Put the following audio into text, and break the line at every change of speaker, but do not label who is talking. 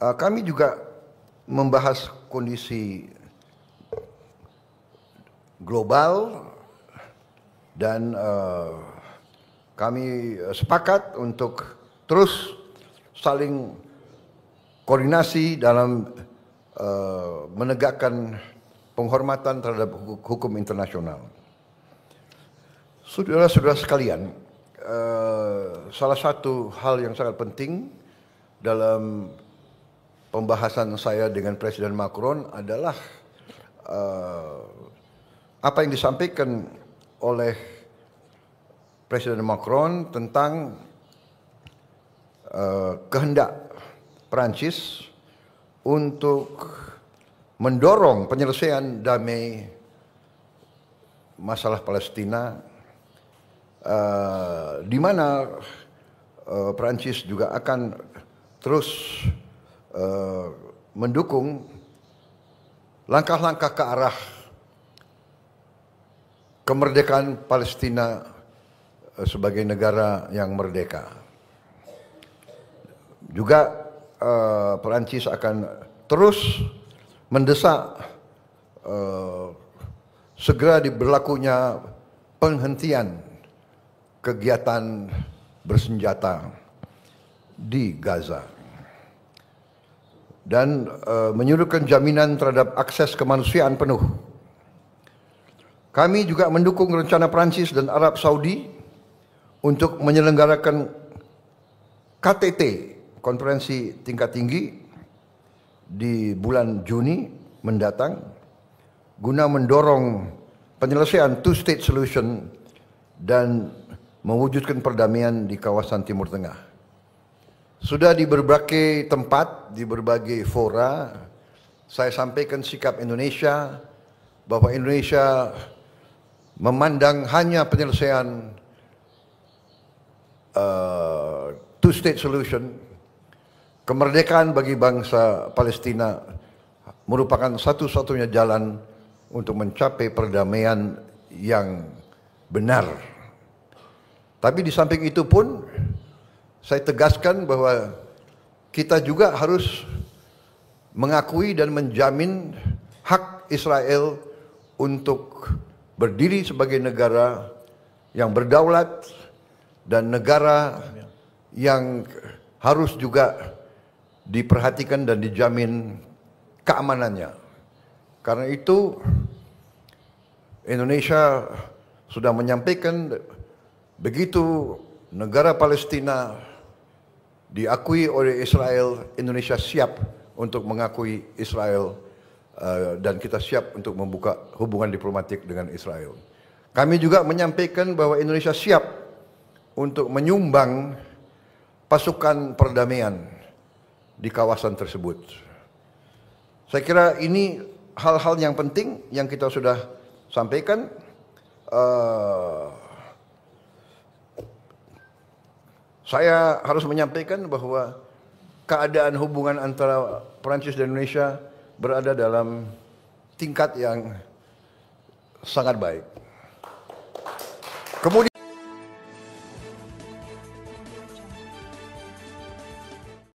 Kami juga membahas kondisi global dan kami sepakat untuk terus saling koordinasi dalam menegakkan penghormatan terhadap hukum internasional. Saudara-saudara sekalian, salah satu hal yang sangat penting dalam pembahasan saya dengan Presiden Macron adalah apa yang disampaikan oleh Presiden Macron tentang kehendak Perancis untuk mendorong penyelesaian damai masalah Palestina, di mana Perancis juga akan terus mendukung langkah-langkah ke arah kemerdekaan Palestina sebagai negara yang merdeka. Juga Perancis akan terus mendesak segera diberlakunya penghentian kegiatan bersenjata di Gaza dan menyuruhkan jaminan terhadap akses kemanusiaan penuh. Kami juga mendukung rencana Perancis dan Arab Saudi untuk menyelenggarakan KTT, konferensi tingkat tinggi, di bulan Juni mendatang guna mendorong penyelesaian two-state solution dan mewujudkan perdamaian di kawasan Timur Tengah. Sudah di berbagai tempat, di berbagai fora, saya sampaikan sikap Indonesia bahwa Indonesia memandang hanya penyelesaian two-state solution, kemerdekaan bagi bangsa Palestina merupakan satu-satunya jalan untuk mencapai perdamaian yang benar. Tapi di samping itu pun saya tegaskan bahwa kita juga harus mengakui dan menjamin hak Israel untuk berdiri sebagai negara yang berdaulat dan negara yang harus juga diperhatikan dan dijamin keamanannya. Karena itu Indonesia sudah menyampaikan begitu negara Palestina diakui oleh Israel, Indonesia siap untuk mengakui Israel dan kita siap untuk membuka hubungan diplomatik dengan Israel. Kami juga menyampaikan bahwa Indonesia siap untuk menyumbang pasukan perdamaian di kawasan tersebut. Saya kira ini hal-hal yang penting yang kita sudah sampaikan. Saya harus menyampaikan bahwa keadaan hubungan antara Perancis dan Indonesia berada dalam tingkat yang sangat baik. Kemudian